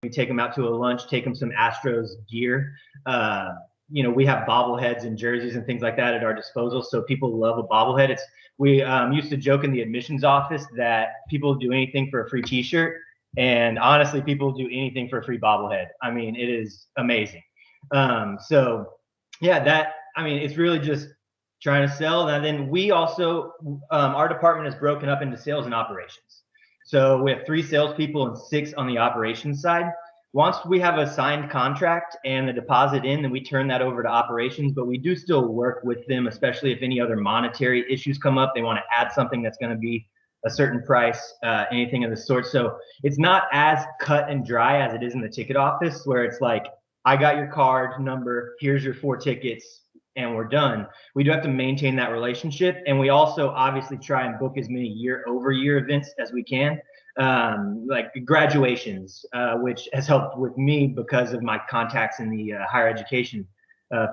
We take them out to a lunch, take them some Astros gear. We have bobbleheads and jerseys and things like that at our disposal. So people love a bobblehead. We used to joke in the admissions office that people do anything for a free T-shirt, and honestly, people do anything for a free bobblehead. I mean, it is amazing. It's really just trying to sell. And then we also, our department is broken up into sales and operations. So we have 3 salespeople and 6 on the operations side. Once we have a signed contract and the deposit in, then we turn that over to operations, but we do still work with them, especially if any other monetary issues come up. They want to add something that's going to be a certain price, anything of the sort. So it's not as cut and dry as it is in the ticket office, where it's like, I got your card number, here's your 4 tickets, and we're done. We do have to maintain that relationship. And we also obviously try and book as many year-over-year events as we can, like graduations, which has helped with me because of my contacts in the higher education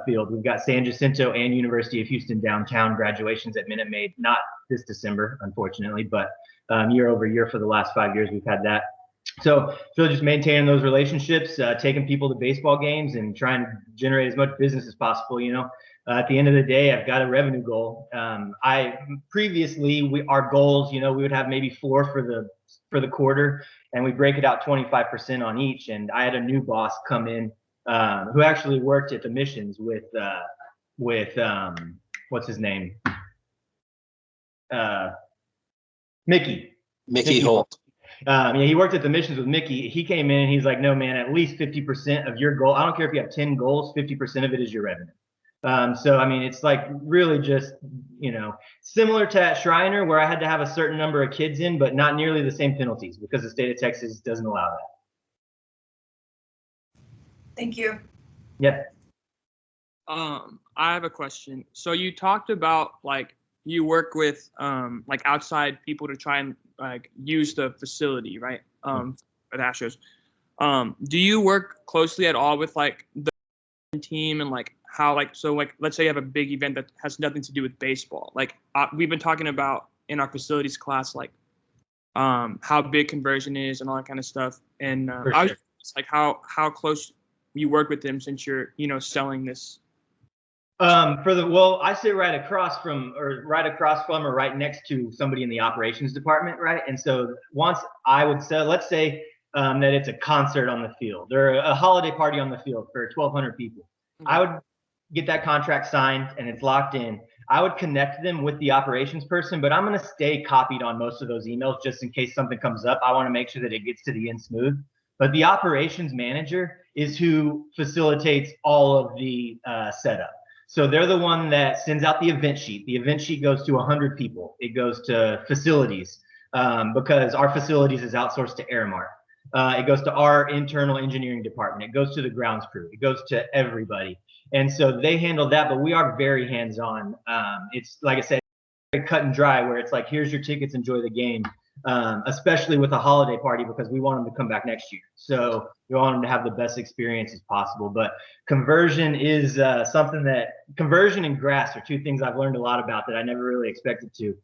field. We've got San Jacinto and University of Houston downtown graduations at Minute Maid, not this December, unfortunately, but year over year for the last 5 years, we've had that. So just maintaining those relationships, taking people to baseball games and trying to generate as much business as possible. At the end of the day, I've got a revenue goal. Our goals, we would have maybe 4 for the quarter, and we break it out 25% on each. And I had a new boss come in who actually worked at the missions with what's his name? Mickey Holt. He worked at the missions with Mickey. He came in and he's like, no, man, at least 50% of your goal. I don't care if you have 10 goals, 50% of it is your revenue. It's like really just, similar to at Shriner, where I had to have a certain number of kids in, but not nearly the same penalties because the state of Texas doesn't allow that. Thank you. Yeah. I have a question. So you talked about you work with outside people to try and use the facility, right? At Astros. Do you work closely at all with the team and how let's say you have a big event that has nothing to do with baseball? We've been talking about in our facilities class how big conversion is and all that kind of stuff. And I was just how close you work with them since you're selling this. I sit right across from or right next to somebody in the operations department, right? And so once I would say, let's say that it's a concert on the field or a holiday party on the field for 1,200 people, mm-hmm. I would get that contract signed and it's locked in. I would connect them with the operations person, but I'm going to stay copied on most of those emails just in case something comes up. I want to make sure that it gets to the end smooth. But the operations manager is who facilitates all of the setup. So they're the one that sends out the event sheet. The event sheet goes to 100 people. It goes to facilities because our facilities is outsourced to Airmark. It goes to our internal engineering department. It goes to the grounds crew. It goes to everybody. And so they handle that, but we are very hands-on. It's like I said, very cut and dry where it's like, here's your tickets, enjoy the game. Especially with a holiday party because we want them to come back next year. So we want them to have the best experience as possible. But conversion is conversion and grass are 2 things I've learned a lot about that I never really expected to.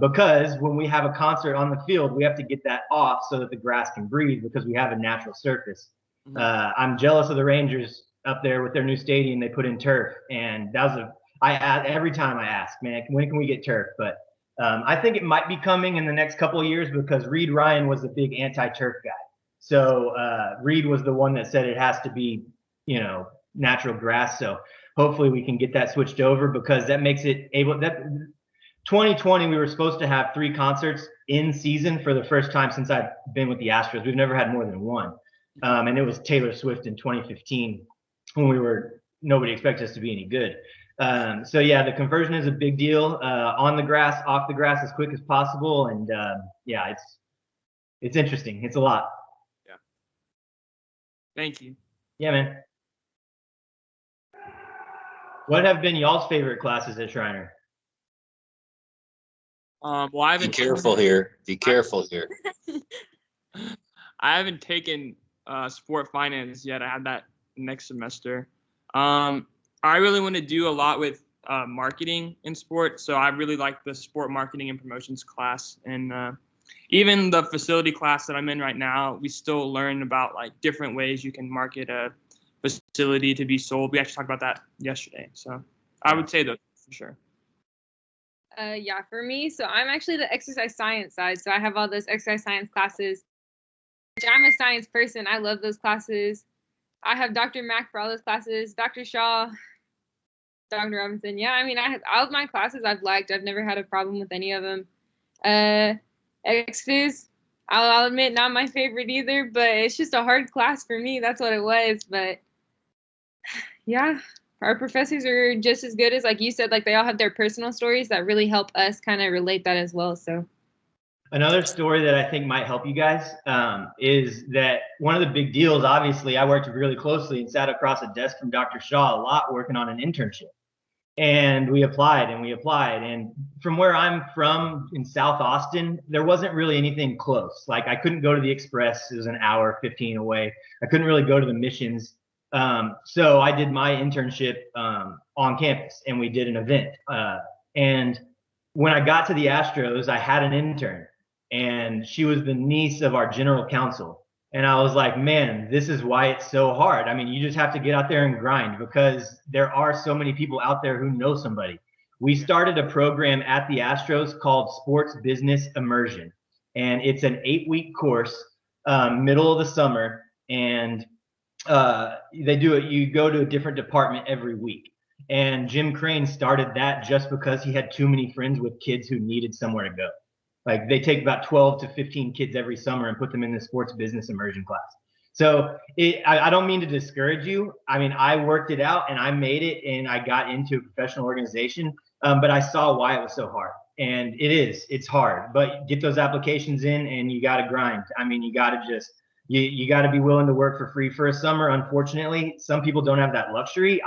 Because when we have a concert on the field, we have to get that off so that the grass can breathe because we have a natural surface. I'm jealous of the Rangers up there with their new stadium. They put in turf, and that was every time I ask, man, when can we get turf? But I think it might be coming in the next couple of years because Reed Ryan was a big anti-turf guy. So Reed was the one that said it has to be, natural grass. So hopefully we can get that switched over because that makes it able. That 2020 we were supposed to have 3 concerts in season for the first time since I've been with the Astros. We've never had more than 1, and it was Taylor Swift in 2015 when nobody expected us to be any good. So yeah, the conversion is a big deal, on the grass, off the grass, as quick as possible. And yeah, it's interesting. It's a lot. Yeah. Thank you. Yeah, man. What have been y'all's favorite classes at Shriner? Well, I haven't. Be careful here. I haven't taken sport finance yet. I have that next semester. I really want to do a lot with marketing in sport. So I really like the sport marketing and promotions class. And Even the facility class that I'm in right now, we still learn about like different ways you can market a facility to be sold. We actually talked about that yesterday. So I would say that for sure. Yeah, for me, so I'm actually the exercise science side. So I have all those exercise science classes, which I'm a science person. I love those classes. I have Dr. Mack for all those classes, Dr. Shaw, Dr. Robinson. Yeah, I mean, all of my classes I've liked. I've never had a problem with any of them. X-Phys, I'll admit, not my favorite either, but it's just a hard class for me. That's what it was. But yeah, our professors are just as good as, like you said, like they all have their personal stories that really help us kind of relate that as well. So another story that I think might help you guys is that one of the big deals, obviously, I worked really closely and sat across a desk from Dr. Shaw a lot working on an internship. And we applied. And from where I'm from in South Austin, there wasn't really anything close. Like I couldn't go to the Express. It was an hour 15 away. I couldn't really go to the Missions. So I did my internship on campus, and we did an event. And when I got to the Astros, I had an intern, and she was the niece of our general counsel. And I was like, man, this is why it's so hard. I mean, you just have to get out there and grind, because there are so many people out there who know somebody. We started a program at the Astros called Sports Business Immersion. And it's an 8-week course, middle of the summer. And they do it. You go to a different department every week. And Jim Crane started that just because he had too many friends with kids who needed somewhere to go. Like they take about 12 to 15 kids every summer and put them in the sports business immersion class. So I don't mean to discourage you. I mean, I worked it out and I made it and I got into a professional organization, but I saw why it was so hard. And it's hard, but get those applications in and you got to grind. I mean, you got to just, you got to be willing to work for free for a summer. Unfortunately, some people don't have that luxury.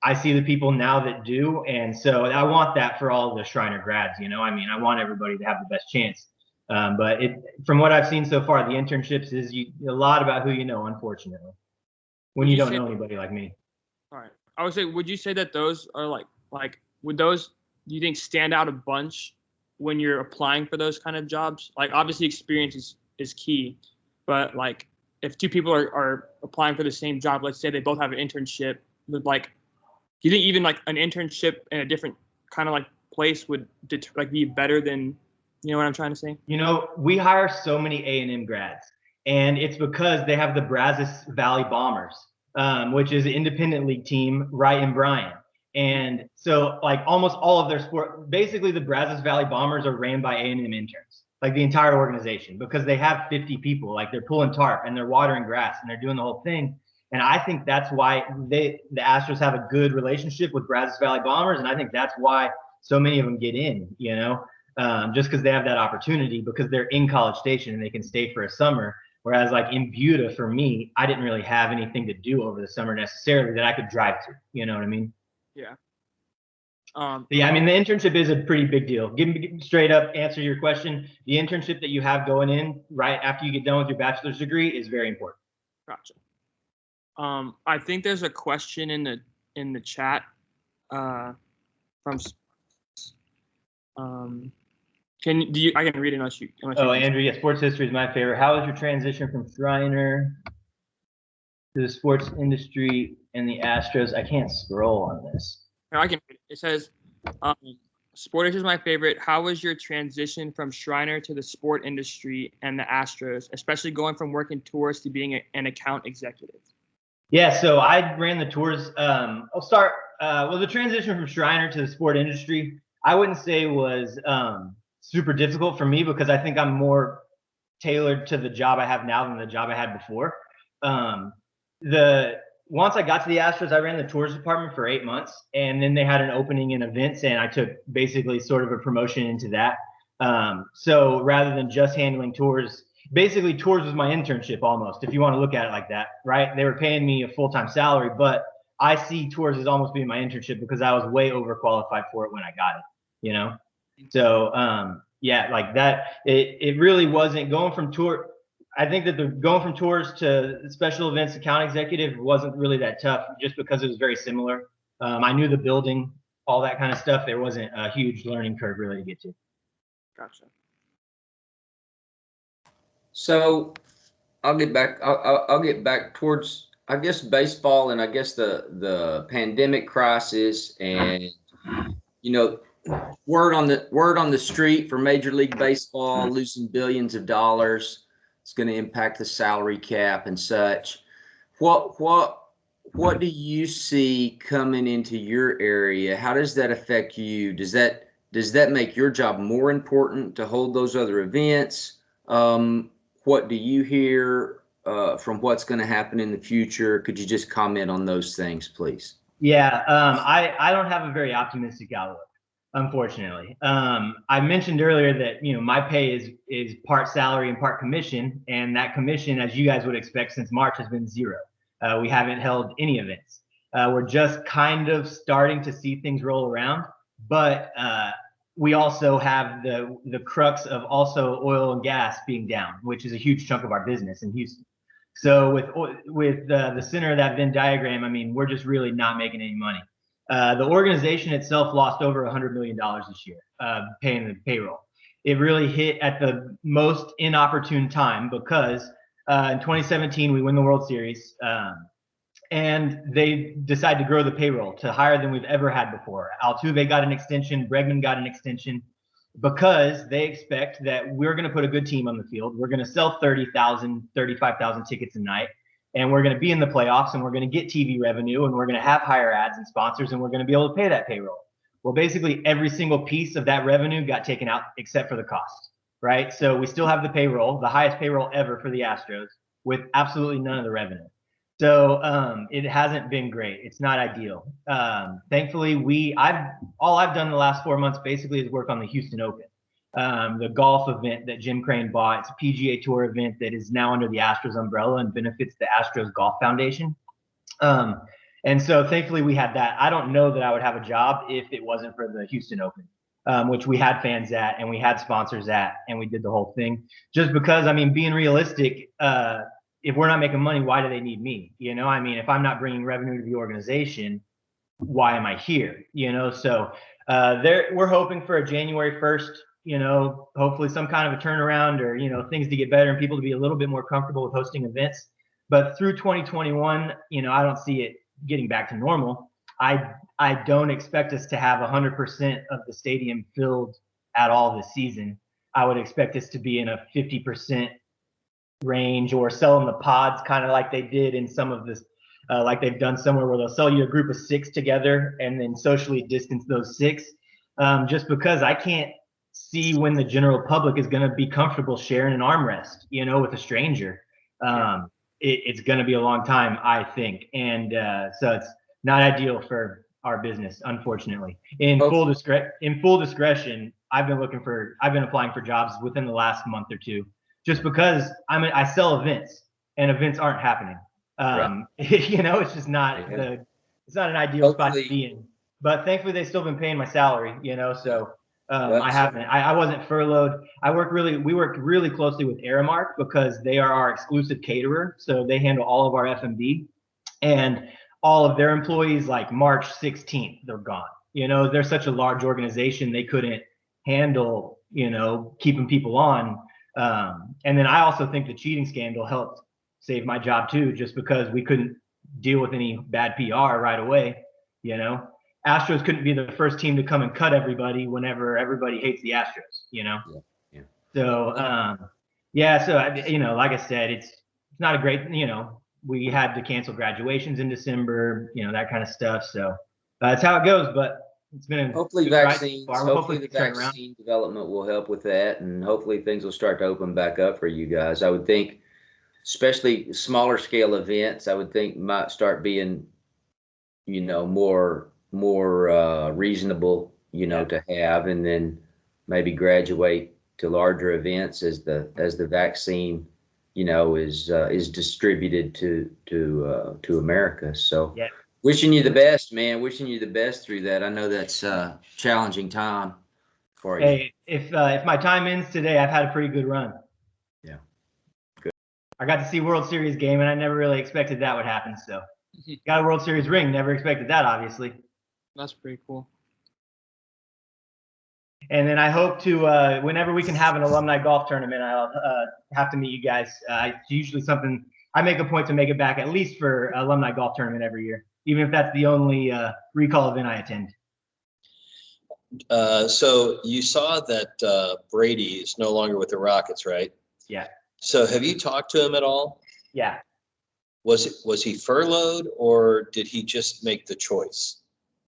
I see the people now that do, and so I want that for all the Shriner grads. You know, I mean, I want everybody to have the best chance. But from what I've seen so far, the internships is a lot about who you know. Unfortunately, when you don't know anybody like me. All right, I would say, would you say that those are like would those, do you think, stand out a bunch when you're applying for those kind of jobs? Like obviously experience is key, but like if two people are applying for the same job, let's say they both have an internship, with like, do you think even like an internship in a different kind of like place would be better than, you know what I'm trying to say? You know, we hire so many A&M grads, and it's because they have the Brazos Valley Bombers, which is an independent league team right in Bryan. And so like almost all of their sport, basically the Brazos Valley Bombers are ran by A&M interns, like the entire organization, because they have 50 people. Like they're pulling tarp and they're watering grass and they're doing the whole thing. And I think that's why the Astros have a good relationship with Brazos Valley Bombers. And I think that's why so many of them get in, you know, just because they have that opportunity, because they're in College Station and they can stay for a summer. Whereas like in Buda, for me, I didn't really have anything to do over the summer necessarily that I could drive to, you know what I mean? Yeah. Yeah, I mean, the internship is a pretty big deal. Give me straight up answer your question. The internship that you have going in right after you get done with your bachelor's degree is very important. Gotcha. I think there's a question in the chat from I can read it unless you Andrew, yeah, sports history is my favorite. How was your transition from Shriner to the sports industry and the Astros? I can't scroll on this. I can read it. It says sport history is my favorite. How was your transition from Shriner to the sport industry and the Astros, especially going from working tours to being an account executive? Yeah, so I ran the tours. I'll start. The transition from Shriner to the sport industry, I wouldn't say was super difficult for me, because I think I'm more tailored to the job I have now than the job I had before. Once I got to the Astros, I ran the tours department for 8 months, and then they had an opening in events, and I took basically sort of a promotion into that. So rather than just handling tours, basically tours was my internship almost, if you want to look at it like that, right? They were paying me a full-time salary, but I see tours as almost being my internship because I was way overqualified for it when I got it, you know? So, yeah, like that, it really wasn't going from tour. I think that going from tours to special events account executive wasn't really that tough, just because it was very similar. I knew the building, all that kind of stuff. There wasn't a huge learning curve really to get to. Gotcha. So I'll get back. I'll get back towards, I guess, baseball, and I guess the pandemic crisis, and word on the street for Major League Baseball losing billions of dollars. It's going to impact the salary cap and such. What do you see coming into your area? How does that affect you? Does that make your job more important to hold those other events? What do you hear from what's going to happen in the future? Could you just comment on those things, please? Yeah, I don't have a very optimistic outlook, unfortunately. I mentioned earlier that my pay is part salary and part commission, and that commission, as you guys would expect, since March has been zero. We haven't held any events. We're just kind of starting to see things roll around, but we also have the crux of also oil and gas being down, which is a huge chunk of our business in Houston. So with the center of that Venn diagram, I mean, we're just really not making any money. The organization itself lost over $100 million this year, paying the payroll. It really hit at the most inopportune time because in 2017 we win the World Series, and they decided to grow the payroll to higher than we've ever had before. Altuve got an extension, Bregman got an extension, because they expect that we're going to put a good team on the field. We're going to sell 30,000, 35,000 tickets a night, and we're going to be in the playoffs, and we're going to get TV revenue, and we're going to have higher ads and sponsors, and we're going to be able to pay that payroll. Well, basically every single piece of that revenue got taken out except for the cost, right? So we still have the payroll, the highest payroll ever for the Astros, with absolutely none of the revenue. So it hasn't been great. It's not ideal. Thankfully, all I've done the last 4 months basically is work on the Houston Open, the golf event that Jim Crane bought. It's a PGA Tour event that is now under the Astros umbrella and benefits the Astros Golf Foundation. And so thankfully we had that. I don't know that I would have a job if it wasn't for the Houston Open, which we had fans at and we had sponsors at, and we did the whole thing. Just because, I mean, being realistic, if we're not making money, why do they need me? I mean, if I'm not bringing revenue to the organization, why am I here? So we're hoping for a January 1st, hopefully some kind of a turnaround, or, things to get better and people to be a little bit more comfortable with hosting events. But through 2021, I don't see it getting back to normal. I don't expect us to have 100% of the stadium filled at all this season. I would expect us to be in a 50% range, or selling the pods kind of like they did in some of this, like they've done somewhere, where they'll sell you a group of 6 together and then socially distance those 6, just because I can't see when the general public is going to be comfortable sharing an armrest, with a stranger. It's going to be a long time, I think. And so it's not ideal for our business, unfortunately. In full discretion, I've been applying for jobs within the last month or two, just because I sell events, and events aren't happening. Right. It's just not it's not an ideal spot to be in. But thankfully, they've still been paying my salary. So I wasn't furloughed. We work really closely with Aramark because they are our exclusive caterer. So they handle all of our F&B, and all of their employees, like March 16th, they're gone. They're such a large organization, they couldn't handle, keeping people on. And then I also think the cheating scandal helped save my job too, just because we couldn't deal with any bad PR right away. Astros couldn't be the first team to come and cut everybody whenever everybody hates the Astros. Yeah. So so like I said, it's not a great. We had to cancel graduations in December. That kind of stuff. So that's how it goes. But it's been hopefully the vaccine development will help with that, and hopefully things will start to open back up for you guys. I would think, especially smaller scale events, I would think might start being, more reasonable, to have, and then maybe graduate to larger events as the vaccine, is distributed to America. So. Yeah. Wishing you the best, man. Wishing you the best through that. I know that's a challenging time for you. Hey, if my time ends today, I've had a pretty good run. Yeah. Good. I got to see World Series game, and I never really expected that would happen. So, got a World Series ring. Never expected that, obviously. That's pretty cool. And then I hope to, whenever we can have an alumni golf tournament, I'll have to meet you guys. It's usually something I make a point to make it back at least for alumni golf tournament every year, even if that's the only recall event I attend. So you saw that Brady is no longer with the Rockets, right? Yeah. So have you talked to him at all? Yeah. Was he furloughed, or did he just make the choice?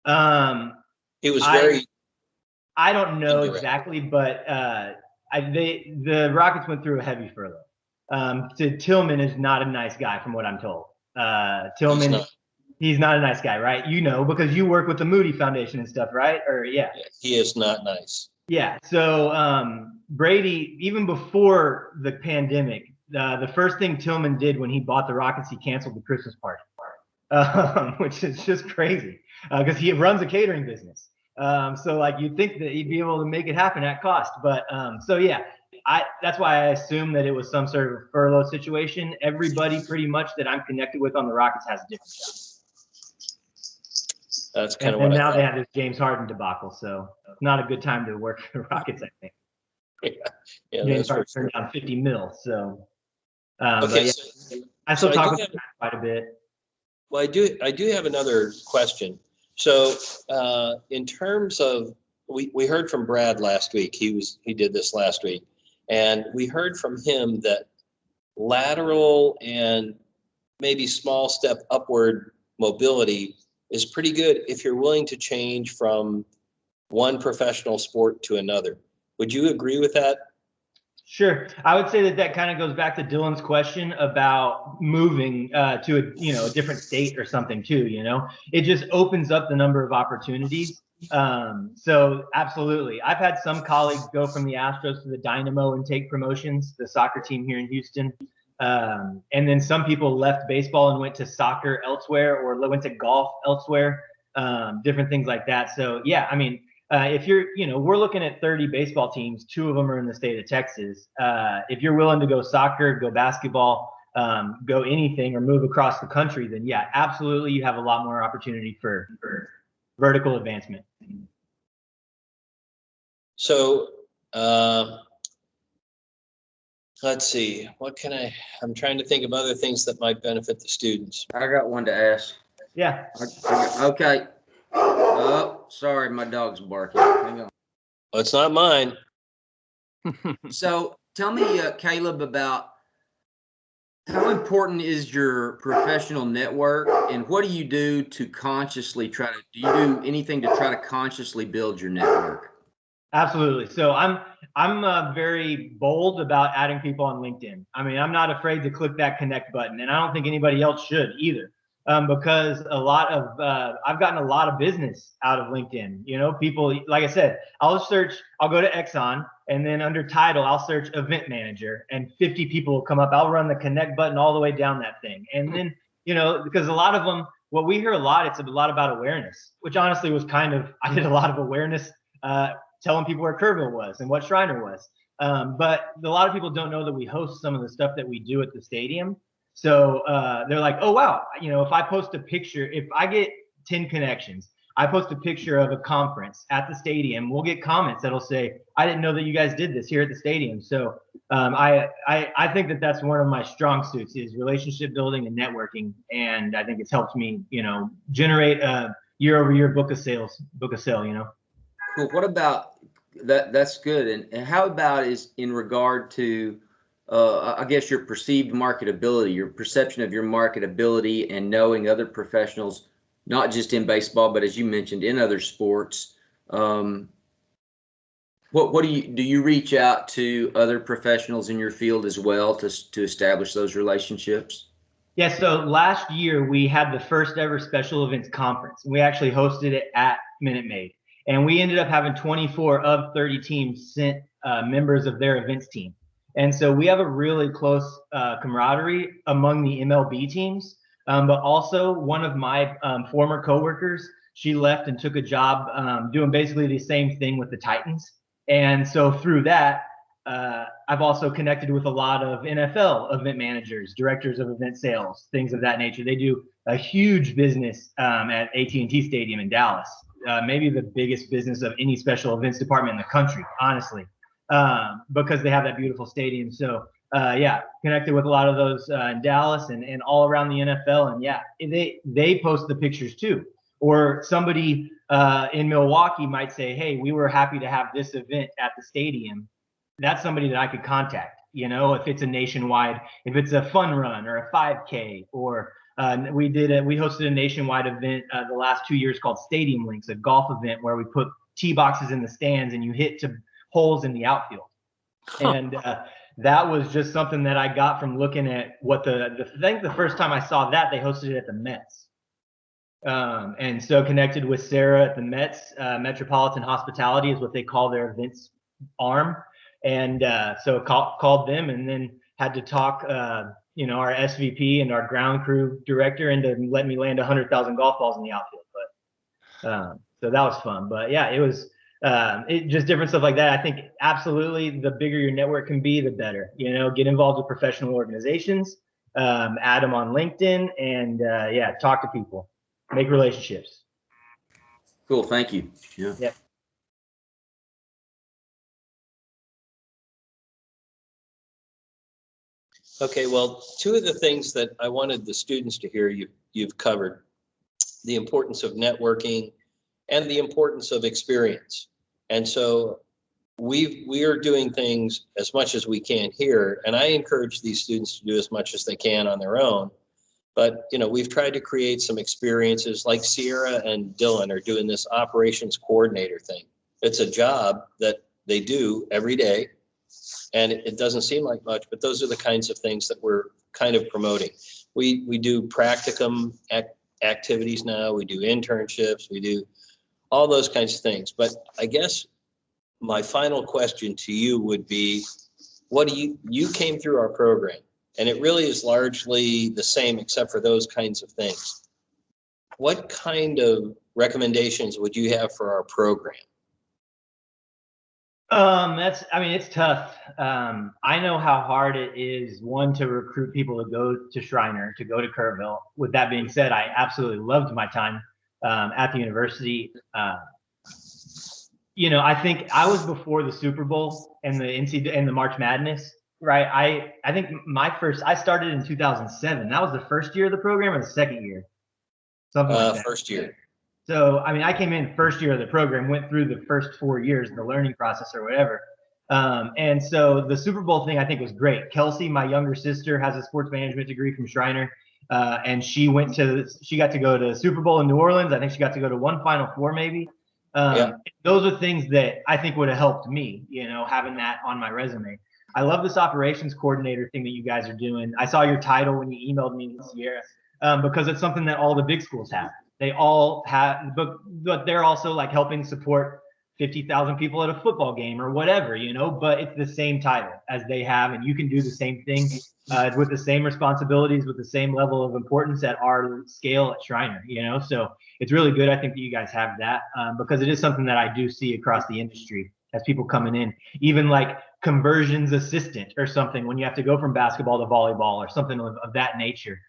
He was very. I don't know indirect. exactly, but the Rockets went through a heavy furlough. Tillman is not a nice guy, from what I'm told. Tillman, he's not a nice guy, right? You know, because you work with the Moody Foundation and stuff, right? Or yeah. He is not nice. Yeah. So Brady, even before the pandemic, the first thing Tillman did when he bought the Rockets, he canceled the Christmas party, which is just crazy because he runs a catering business. So like you'd think that he'd be able to make it happen at cost, but so yeah, that's why I assume that it was some sort of furlough situation. Everybody pretty much that I'm connected with on the Rockets has a different job. That's kind of what. And now they have this James Harden debacle, so not a good time to work for the Rockets, I think. Yeah, James Harden turned down $50 million, so. Okay, yeah, so I still talk with him quite a bit. Well, I do have another question. So, in terms of, we heard from Brad last week. He did this last week, and we heard from him that lateral and maybe small step upward mobility is pretty good if you're willing to change from one professional sport to another. Would you agree with that? Sure. I would say that kind of goes back to Dylan's question about moving to a different state or something too. It just opens up the number of opportunities. So absolutely. I've had some colleagues go from the Astros to the Dynamo and take promotions, the soccer team here in Houston. And then some people left baseball and went to soccer elsewhere or went to golf elsewhere, different things like that. So yeah, I mean, if you're, we're looking at 30 baseball teams, 2 of them are in the state of Texas. If you're willing to go soccer, go basketball, go anything or move across the country, then yeah, absolutely. You have a lot more opportunity for vertical advancement. So, let's see, I'm trying to think of other things that might benefit the students. I got one to ask. Yeah. Okay. Oh, sorry, my dog's barking. Hang on. Well, it's not mine. So tell me, Caleb, about how important is your professional network, and what do you do to consciously do you do anything to try to consciously build your network? Absolutely. So I'm very bold about adding people on LinkedIn. I mean, I'm not afraid to click that connect button, and I don't think anybody else should either. Because I've gotten a lot of business out of LinkedIn. People, like I said, I'll go to Exxon, and then under title, I'll search event manager, and 50 people will come up. I'll run the connect button all the way down that thing. And then, because a lot of them, what we hear a lot, it's a lot about awareness, which honestly was I did a lot of awareness, telling people where Kerrville was and what Shriner was. But a lot of people don't know that we host some of the stuff that we do at the stadium. So they're like, oh, wow, if I post a picture, if I get 10 connections, I post a picture of a conference at the stadium, we'll get comments that'll say, I didn't know that you guys did this here at the stadium. So I think that that's one of my strong suits is relationship building and networking. And I think it's helped me, generate a year-over-year book of sale. Cool. What about that? That's good. And how about is in regard to I guess your perceived marketability, your perception of your marketability, and knowing other professionals, not just in baseball, but as you mentioned, in other sports. What do you reach out to other professionals in your field as well to establish those relationships? Yeah. So last year we had the first ever special events conference. We actually hosted it at Minute Maid, and we ended up having 24 of 30 teams sent members of their events team. And so we have a really close camaraderie among the MLB teams, but also one of my former coworkers, she left and took a job doing basically the same thing with the Titans. And so through that, I've also connected with a lot of NFL event managers, directors of event sales, things of that nature. They do a huge business at AT&T Stadium in Dallas. maybe the biggest business of any special events department in the country, honestly, because they have that beautiful stadium. So yeah, connected with a lot of those in Dallas and all around the NFL. And yeah, they post the pictures too. Or somebody in Milwaukee might say, hey, we were happy to have this event at the stadium. That's somebody that I could contact, you know, if it's a nationwide, if it's a fun run or a 5K, or we hosted a nationwide event the last 2 years called Stadium Links, a golf event where we put tee boxes in the stands and you hit to holes in the outfield. And that was just something that I got from looking at what I think the first time I saw that, they hosted it at the Mets. And so connected with Sarah at the Mets, Metropolitan Hospitality is what they call their events arm. And so called them and then had to talk, you know, our SVP and our ground crew director into letting me land 100,000 golf balls in the outfield. But so that was fun. But yeah, it was just different stuff like that. I think absolutely the bigger your network can be, the better. You know, get involved with professional organizations, add them on LinkedIn, and yeah, talk to people, make relationships. Cool. Thank you. Yeah. Yep. Okay, well, two of the things that I wanted the students to hear you've covered, the importance of networking and the importance of experience. And so we are doing things as much as we can here, and I encourage these students to do as much as they can on their own. But, you know, we've tried to create some experiences, like Sierra and Dylan are doing this operations coordinator thing. It's a job that they do every day. And it doesn't seem like much, but those are the kinds of things that we're kind of promoting. We do practicum activities now. We do internships. We do all those kinds of things. But I guess my final question to you would be, what do you came through our program, and it really is largely the same except for those kinds of things. What kind of recommendations would you have for our program? I mean, it's tough. I know how hard it is, one, to recruit people to go to Shriner, to go to Kerrville. With that being said, I absolutely loved my time at the university. You know, I think I was before the Super Bowl and the March Madness, right? I think I started in 2007. That was the first year of the program or the second year? Something like that. First year. So, I mean, I came in first year of the program, went through the first 4 years, the learning process or whatever. And so the Super Bowl thing I think was great. Kelsey, my younger sister, has a sports management degree from Shriner. And she got to go to Super Bowl in New Orleans. I think she got to go to one Final Four maybe. Yeah. Those are things that I think would have helped me, you know, having that on my resume. I love this operations coordinator thing that you guys are doing. I saw your title when you emailed me this year, because it's something that all the big schools have. They all have, but they're also like helping support 50,000 people at a football game or whatever, you know, but it's the same title as they have, and you can do the same thing with the same responsibilities, with the same level of importance at our scale at Shriner, you know. So it's really good, I think, that you guys have that, because it is something that I do see across the industry as people coming in, even like conversions assistant or something when you have to go from basketball to volleyball or something of that nature,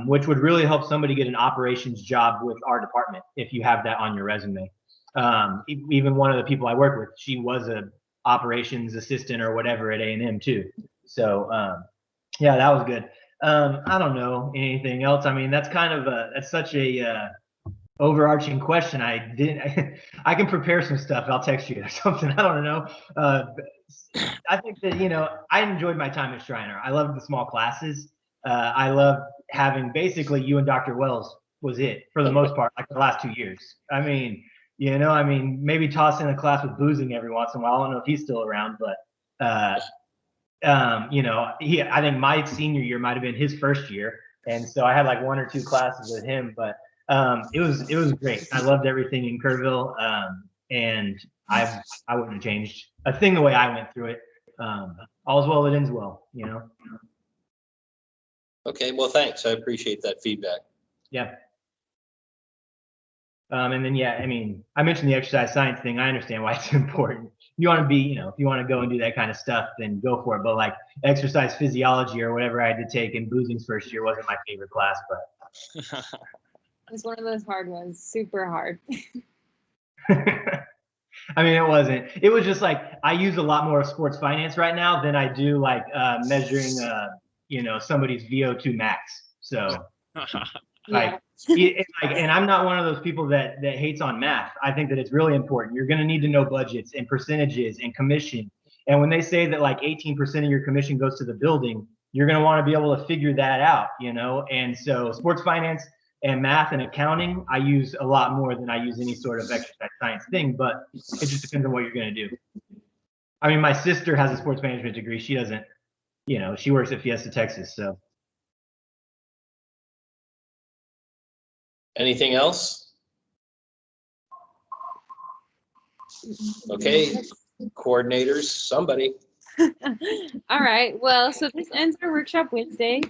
which would really help somebody get an operations job with our department if you have that on your resume. Even one of the people I work with, she was a operations assistant or whatever at A&M too. So yeah, that was good. I don't know anything else. I mean, that's kind of that's such a overarching question. I can prepare some stuff. I'll text you or something. I don't know. I think that, you know, I enjoyed my time at Shriner. I loved the small classes. I loved having basically you and Dr. Wells was it for the most part, like the last 2 years. I mean, you know, maybe toss in a class with boozing every once in a while. I don't know if he's still around, but you know, I think my senior year might have been his first year. And so I had like 1 or 2 classes with him, but it was great. I loved everything in Kerrville, and I wouldn't have changed a thing the way I went through it. All's well that ends well, you know. Okay, well, thanks. I appreciate that feedback. Yeah. And then, yeah, I mean, I mentioned the exercise science thing. I understand why it's important. You want to be, you know, if you want to go and do that kind of stuff, then go for it. But like exercise physiology or whatever I had to take in boozing's first year wasn't my favorite class, but it's one of those hard ones, super hard. I mean, it wasn't. It was just like I use a lot more of sports finance right now than I do like measuring, somebody's VO2 max. So like, and I'm not one of those people that hates on math. I think that it's really important. You're going to need to know budgets and percentages and commission. And when they say that like 18% of your commission goes to the building, you're going to want to be able to figure that out, And so sports finance and math and accounting, I use a lot more than I use any sort of exercise science thing, but it just depends on what you're going to do. I mean, my sister has a sports management degree. She doesn't, she works at Fiesta, Texas. So. Anything else? Okay, coordinators, somebody. All right. Well, so this ends our workshop Wednesday.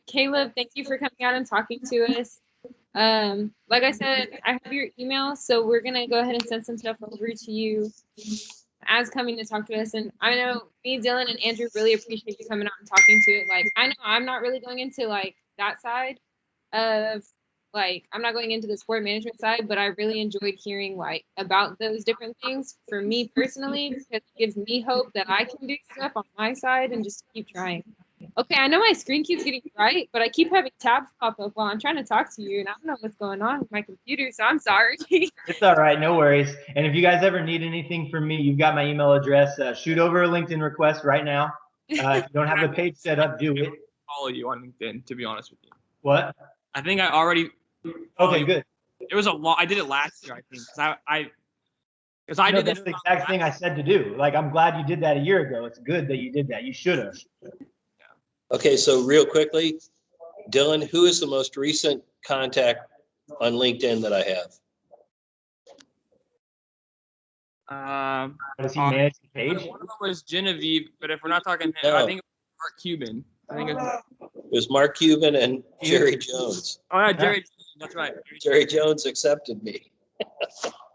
Caleb, thank you for coming out and talking to us. Like I said, I have your email, so we're gonna go ahead and send some stuff over to you as coming to talk to us. And I know me, Dylan, and Andrew really appreciate you coming out and talking to it. Like, I know I'm not really going into like that side of I'm not going into the sport management side, but I really enjoyed hearing like about those different things for me personally, because it gives me hope that I can do stuff on my side and just keep trying. Okay, I know my screen keeps getting bright, but I keep having tabs pop up while I'm trying to talk to you, and I don't know what's going on with my computer, so I'm sorry. It's all right, no worries. And if you guys ever need anything from me, you've got my email address. Shoot over a LinkedIn request right now. If you don't have the page set up, do it. Follow you on LinkedIn, to be honest with you. What? I think I already. Okay, good. It was a lot. I did it last year, I think, because I did that's the exact thing I said to do. Like, I'm glad you did that a year ago. It's good that you did that. You should have. Okay, so real quickly, Dylan, who is the most recent contact on LinkedIn that I have? Does he manage the page? One of them was Genevieve, but if we're not talking him, No. I think it was Mark Cuban. I think It was Mark Cuban and Jerry Jones. Oh yeah, Jerry. That's right. Jerry Jones accepted me.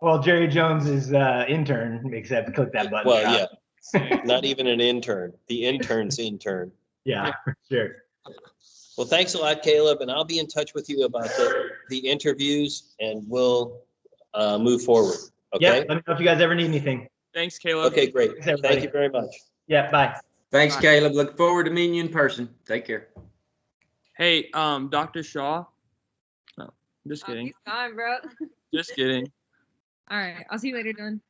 Well, Jerry Jones is intern, except click that button. Well, yeah, not even an intern. The intern's intern. Yeah, for sure. Well, thanks a lot, Caleb, and I'll be in touch with you about the interviews, and we'll move forward. Okay. Yeah. Let me know if you guys ever need anything. Thanks, Caleb. Okay, great. Thanks, Thank you very much. Yeah. Bye. Thanks, Bye. Caleb. Look forward to meeting you in person. Take care. Hey, Dr. Shaw. No, just Oh, kidding. he's gone, bro. Just kidding. All right. I'll see you later, Dylan.